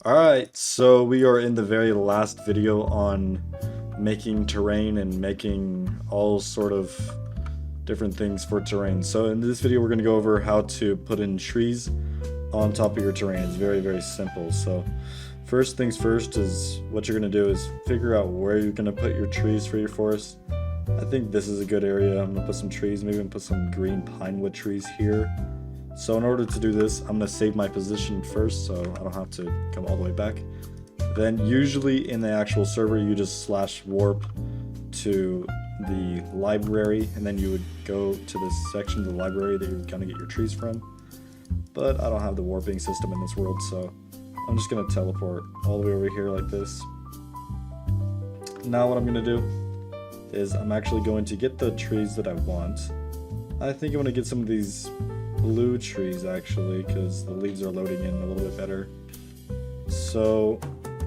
Alright, so we are in the very last video on making terrain and making all sort of different things for terrain. So in this video we're going to go over how to put in trees on top of your terrain. It's very simple. So first things first is what you're going to do is figure out where you're going to put your trees for your forest. I think this is a good area. I'm going to put some trees, maybe I'm going to put some green pinewood trees here. So in order to do this, I'm going to save my position first so I don't have to come all the way back. Then usually in the actual server you just slash warp to the library and then you would go to this section of the library that you're going to get your trees from. But I don't have the warping system in this world, so I'm just going to teleport all the way over here like this. Now what I'm going to do is I'm actually going to get the trees that I want. I think I'm going to get some of these blue trees actually because the leaves are loading in a little bit better. So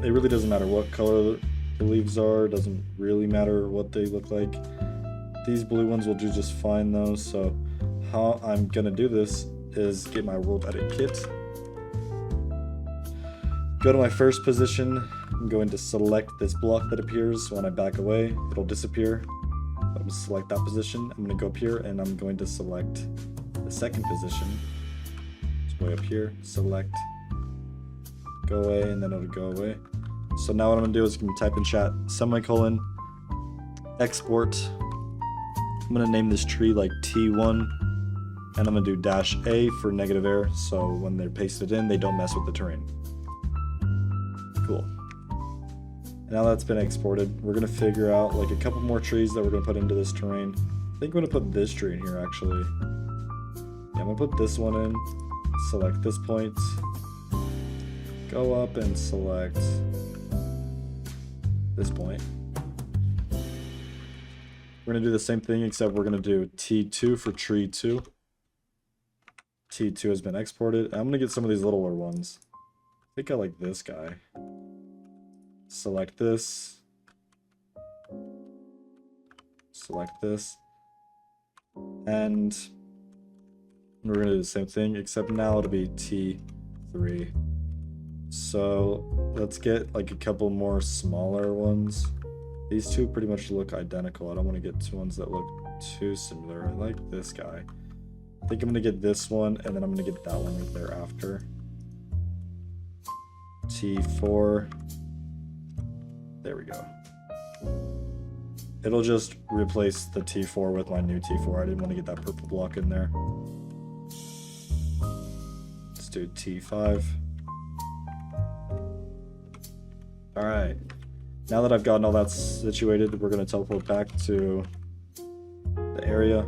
it really doesn't matter what color the leaves are, it doesn't really matter what they look like. These blue ones will do just fine though. So how I'm gonna do this is get my world edit kit, go to my first position. I'm going to select this block that appears. When I back away it'll disappear. I'm going to select that position. I'm going to go up here and I'm going to select the second position. It's way up here. Select, go away, and then it'll go away. So now what I'm going to do is I'm going to type in chat semicolon export. I'm going to name this tree like T1 and I'm going to do -A for negative error so when they're pasted in they don't mess with the terrain. Cool. Now that's been exported, we're going to figure out like a couple more trees that we're going to put into this terrain. I think I'm going to put this tree in here actually. Yeah, I'm going to put this one in, select this point, go up and select this point. We're going to do the same thing except we're going to do T2 for tree 2. T2 has been exported. I'm going to get some of these littler ones. I think I like this guy. Select this. Select this. And we're going to do the same thing, except now it'll be T3. So let's get like a couple more smaller ones. These two pretty much look identical. I don't want to get two ones that look too similar. I like this guy. I think I'm going to get this one, and then I'm going to get that one right there after. T4. There we go. It'll just replace the T4 with my new T4. I didn't want to get that purple block in there. Let's do T5. Alright. Now that I've gotten all that situated, we're going to teleport back to the area.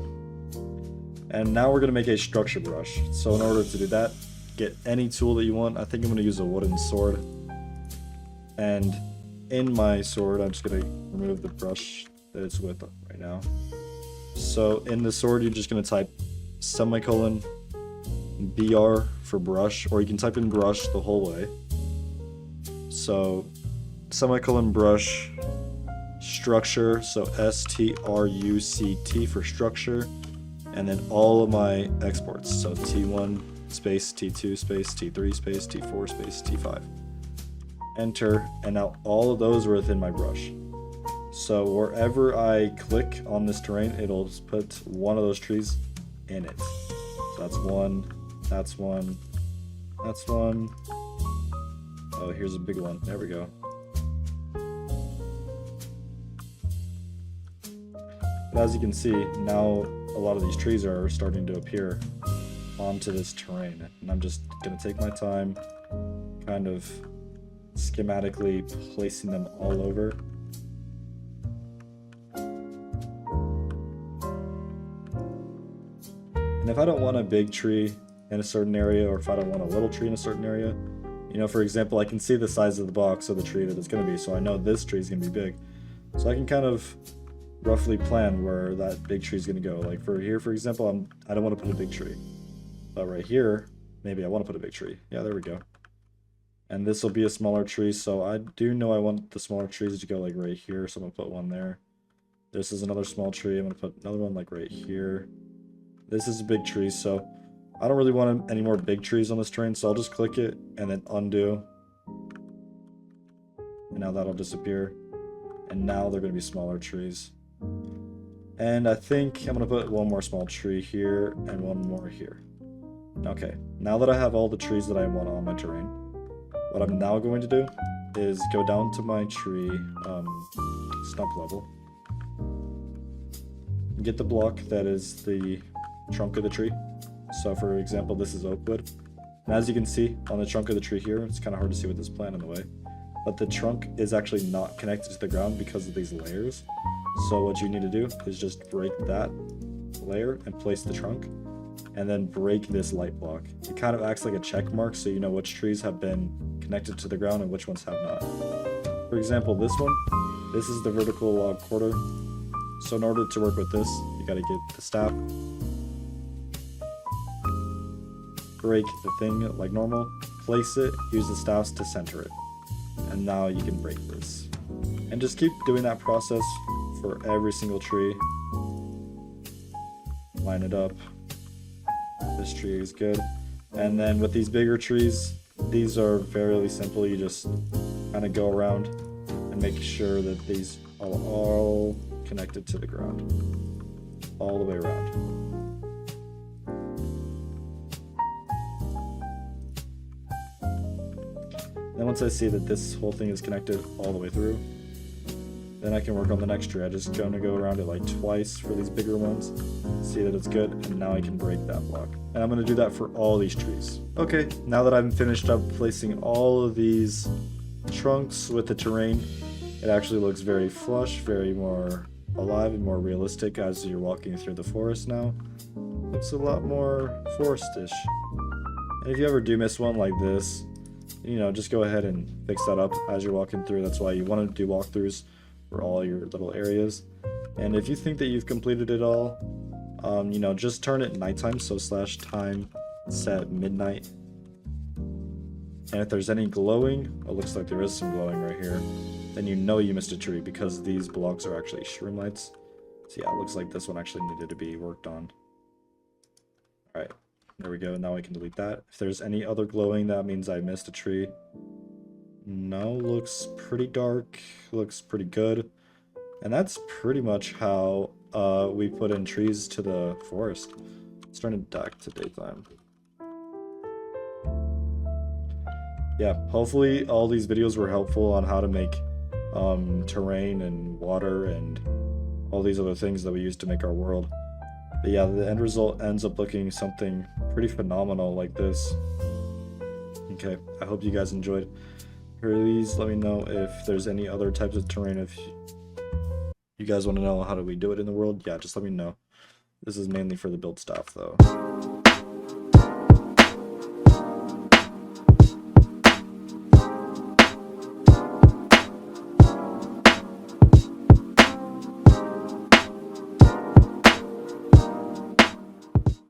And now we're going to make a structure brush. So in order to do that, get any tool that you want. I think I'm going to use a wooden sword. And in my sword, I'm just going to remove the brush that it's with right now. So in the sword, you're just going to type semicolon BR for brush, or you can type in brush the whole way. So semicolon brush structure, so STRUCT for structure, and then all of my exports, so T1 space T2 space T3 space T4 space T5. Enter, and now all of those are within my brush. So wherever I click on this terrain, it'll put one of those trees in it. So that's one, that's one, that's one. Oh, here's a big one. There we go. But as you can see, now a lot of these trees are starting to appear onto this terrain. And I'm just going to take my time, kind of schematically placing them all over. And if I don't want a big tree in a certain area, or if I don't want a little tree in a certain area, you know, for example, I can see the size of the box of the tree that it's going to be, so I know this tree is going to be big. So I can kind of roughly plan where that big tree is going to go. Like for here, for example, I don't want to put a big tree. But right here, maybe I want to put a big tree. Yeah, there we go. And this will be a smaller tree, so I do know I want the smaller trees to go like right here, so I'm going to put one there. This is another small tree, I'm going to put another one like right here. This is a big tree, so I don't really want any more big trees on this terrain, so I'll just click it and then undo. and now that'll disappear. And now they're going to be smaller trees. And I think I'm going to put one more small tree here and one more here. Okay, now that I have all the trees that I want on my terrain, what I'm now going to do is go down to my tree stump level. Get the block that is the trunk of the tree. So for example, this is oak wood. And as you can see on the trunk of the tree here, it's kind of hard to see with this plant in the way, but the trunk is actually not connected to the ground because of these layers. So what you need to do is just break that layer and place the trunk, and then break this light block. It kind of acts like a check mark so you know which trees have been connected to the ground and which ones have not. For example, this one, this is the vertical log quarter. So in order to work with this, you gotta get the staff, break the thing like normal, place it, use the staffs to center it. And now you can break this. And just keep doing that process for every single tree. Line it up. This tree is good. And then with these bigger trees, these are fairly simple. You just kind of go around and make sure that these are all connected to the ground. All the way around. Then once I see that this whole thing is connected all the way through, then I can work on the next tree. I just gonna go around it like twice for these bigger ones, see that it's good, and now I can break that block. And I'm gonna do that for all these trees. Okay, now that I've finished up placing all of these trunks with the terrain, it actually looks very flush, very more alive and more realistic as you're walking through the forest now. Looks a lot more forestish. And if you ever do miss one like this, you know, just go ahead and fix that up as you're walking through. That's why you want to do walkthroughs for all your little areas. And if you think that you've completed it all, you know, just turn it nighttime, so /time set midnight. And if there's any glowing, it looks like there is some glowing right here, then you know you missed a tree because these blocks are actually shroom lights. So yeah, it looks like this one actually needed to be worked on. Alright, there we go. Now I can delete that. If there's any other glowing, that means I missed a tree. No, looks pretty dark, looks pretty good. And that's pretty much how we put in trees to the forest. Let's turn it back to daytime. Yeah, hopefully all these videos were helpful on how to make terrain and water and all these other things that we use to make our world. But yeah, the end result ends up looking something pretty phenomenal like this. Okay, I hope you guys enjoyed. Please let me know if there's any other types of terrain. If you guys want to know how do we do it in the world, yeah, just let me know. This is mainly for the build stuff though.